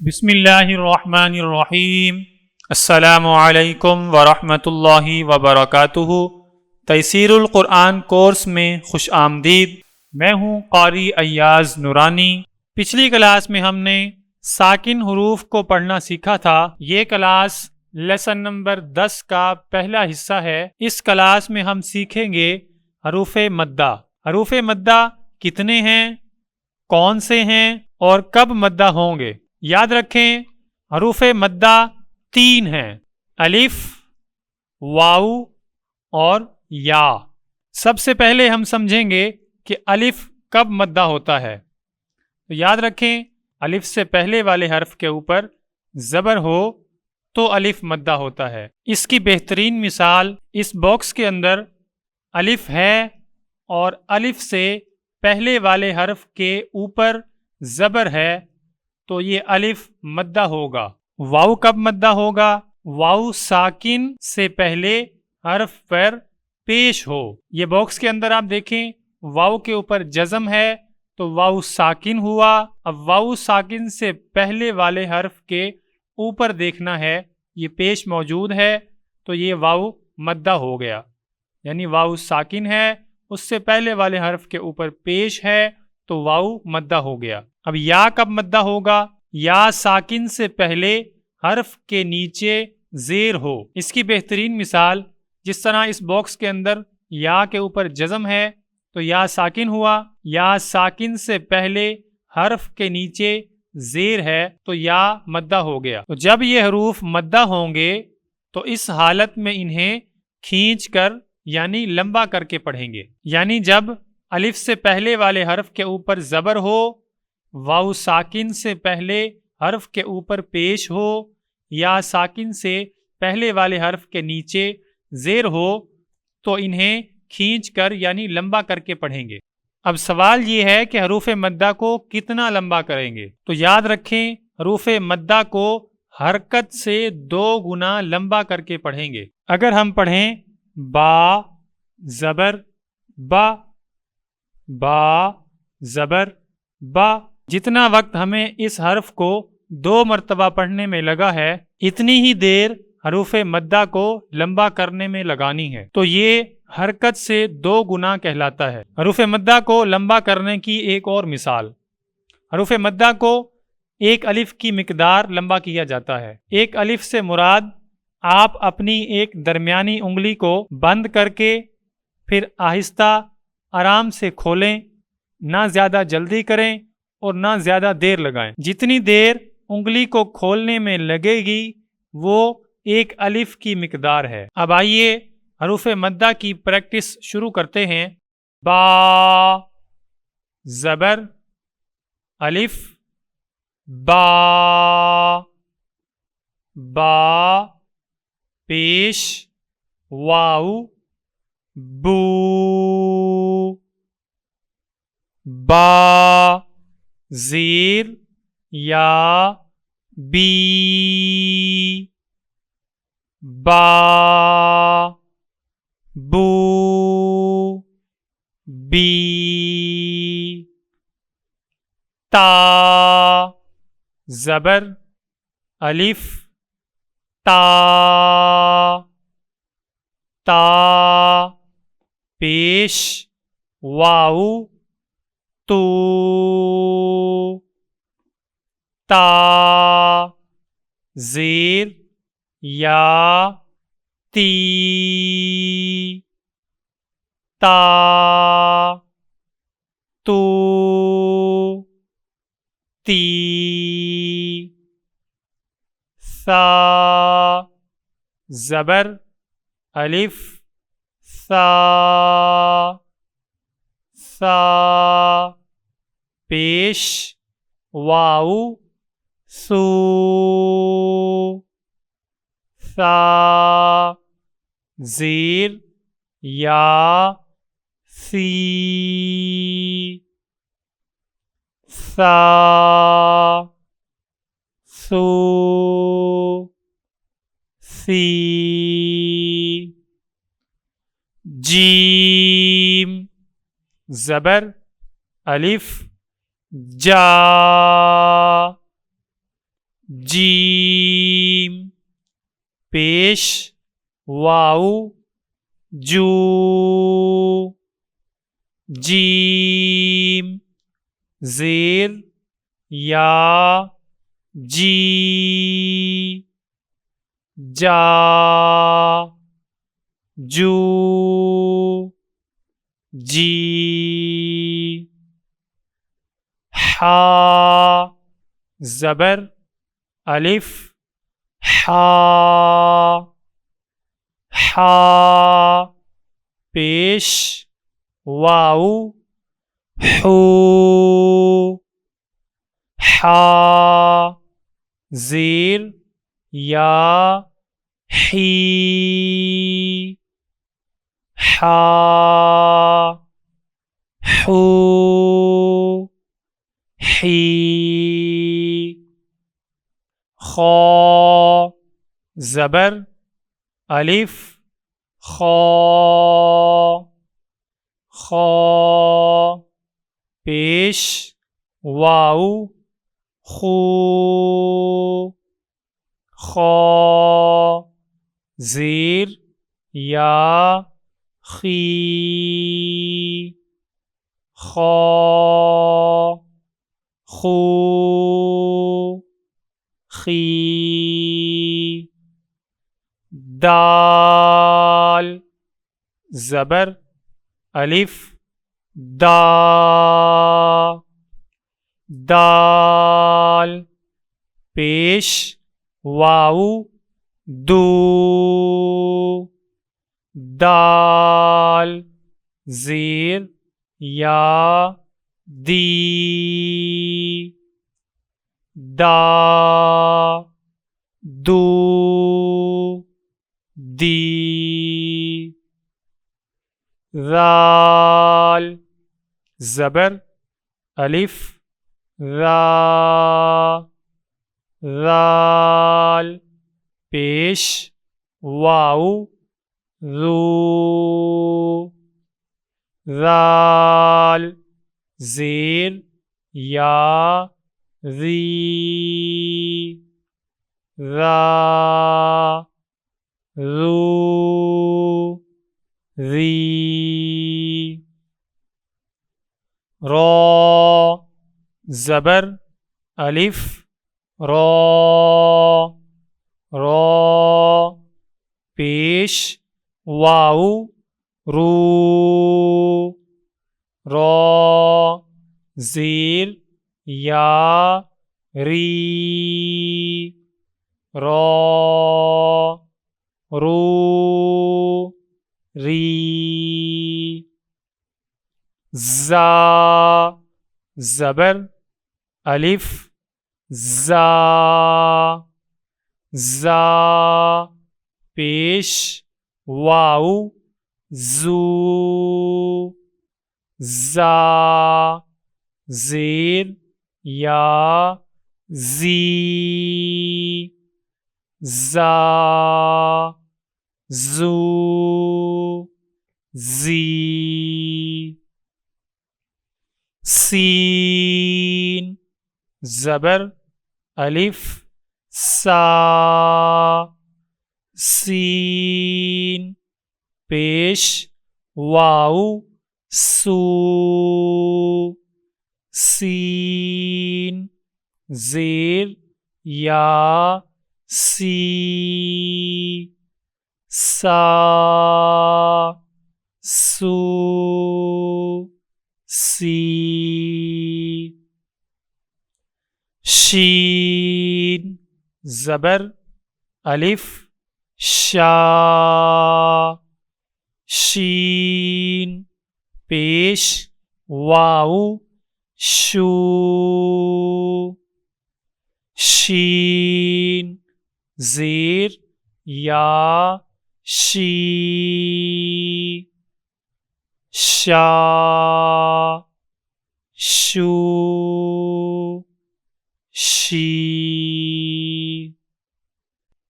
بسم اللہ الرحمن الرحیم۔ السلام علیکم ورحمۃ اللہ وبرکاتہ۔ تیسیر القرآن کورس میں خوش آمدید۔ میں ہوں قاری ایاز نورانی۔ پچھلی کلاس میں ہم نے ساکن حروف کو پڑھنا سیکھا تھا۔ یہ کلاس لیسن نمبر 10 کا پہلا حصہ ہے۔ اس کلاس میں ہم سیکھیں گے حروف مدہ۔ حروف مدہ کتنے ہیں، کون سے ہیں اور کب مدہ ہوں گے۔ یاد رکھیں حروف مدہ 3 ہیں، الف، واو اور یا۔ سب سے پہلے ہم سمجھیں گے کہ الف کب مدہ ہوتا ہے۔ تو یاد رکھیں الف سے پہلے والے حرف کے اوپر زبر ہو تو الف مدہ ہوتا ہے۔ اس کی بہترین مثال اس باکس کے اندر الف ہے اور الف سے پہلے والے حرف کے اوپر زبر ہے تو یہ الف مدہ ہوگا۔ واو کب مدہ ہوگا؟ واو ساکن سے پہلے حرف پر پیش ہو۔ یہ باکس کے اندر آپ دیکھیں واو کے اوپر جزم ہے تو واو ساکن ہوا۔ اب واو ساکن سے پہلے والے حرف کے اوپر دیکھنا ہے، یہ پیش موجود ہے تو یہ واو مدہ ہو گیا، یعنی واو ساکن ہے، اس سے پہلے والے حرف کے اوپر پیش ہے تو واو مدہ ہو گیا۔ اب یا کب مدہ ہوگا؟ یا ساکن سے پہلے حرف کے نیچے زیر ہو۔ اس کی بہترین مثال جس طرح اس باکس کے اندر یا کے اوپر جزم ہے تو یا ساکن ہوا، یا ساکن سے پہلے حرف کے نیچے زیر ہے تو یا مدہ ہو گیا۔ تو جب یہ حروف مدہ ہوں گے تو اس حالت میں انہیں کھینچ کر یعنی لمبا کر کے پڑھیں گے۔ یعنی جب الف سے پہلے والے حرف کے اوپر زبر ہو، واو ساکن سے پہلے حرف کے اوپر پیش ہو، یا ساکن سے پہلے والے حرف کے نیچے زیر ہو تو انہیں کھینچ کر یعنی لمبا کر کے پڑھیں گے۔ اب سوال یہ ہے کہ حروف مدہ کو کتنا لمبا کریں گے؟ تو یاد رکھیں حروف مدہ کو حرکت سے 2 گنا لمبا کر کے پڑھیں گے۔ اگر ہم پڑھیں با زبر با، با زبر با، جتنا وقت ہمیں اس حرف کو 2 مرتبہ پڑھنے میں لگا ہے اتنی ہی دیر حروف مدہ کو لمبا کرنے میں لگانی ہے، تو یہ حرکت سے 2 گنا کہلاتا ہے۔ حروف مدہ کو لمبا کرنے کی ایک اور مثال، حروف مدہ کو 1 الف کی مقدار لمبا کیا جاتا ہے۔ 1 الف سے مراد آپ اپنی ایک درمیانی انگلی کو بند کر کے پھر آہستہ آرام سے کھولیں، نہ زیادہ جلدی کریں اور نہ زیادہ دیر لگائیں۔ جتنی دیر انگلی کو کھولنے میں لگے گی وہ 1 الف کی مقدار ہے۔ اب آئیے حروف مدہ کی پریکٹس شروع کرتے ہیں۔ با زبر الف با، با پیش واو بو، با زیر یا بی، با بو بی، تا زبر الف تا، تا پیش واو تو، تا زیر یا تی، تا تو تی، ثا زبر الف ثا، ثا پیش واو سو، ثا زیر یا سی، ثا سو سی، جیم زبر الف جا، جیم پیش واو جو جیم زیر یا جی جا جو جی حا زبر الف حا حا پیش واو حو حا زیر یا حی حا حو حی خا زبر الف خا خا پیش واو خو خا زیر یا خی خا خو خی دال زبر الف دا دال پیش واو دو دال زیر یا دی دا دو دی ذال زبر الف ذا ذال پیش واو ذو ذال زیر یا ذی ذا ذو ذی را زبر الف را را پیش واو رو را زیر یا ری را رو ری زا زبر الف زا زا پیش واو زو زا زیر یا زی زا زو زی سین زبر الف سا سین پیش واو سو سین زیر یا سی سا سو سی شین زبر الف شا شین پیش واو شو شین زیر یا شی شا شو شی۔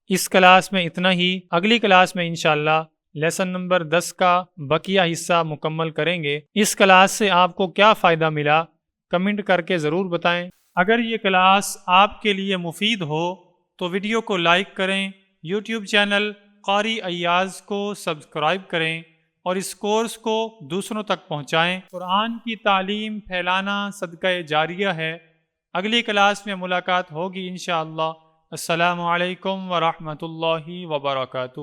اس کلاس میں اتنا ہی۔ اگلی کلاس میں انشاءاللہ لیسن نمبر 10 کا بقیہ حصہ مکمل کریں گے۔ اس کلاس سے آپ کو کیا فائدہ ملا کمنٹ کر کے ضرور بتائیں۔ اگر یہ کلاس آپ کے لیے مفید ہو تو ویڈیو کو لائک کریں، یوٹیوب چینل قاری ایاز کو سبسکرائب کریں اور اس کورس کو دوسروں تک پہنچائیں۔ قرآن کی تعلیم پھیلانا صدقہ جاریہ ہے۔ اگلی کلاس میں ملاقات ہوگی انشاءاللہ۔ السلام علیکم ورحمۃ اللہ وبرکاتہ۔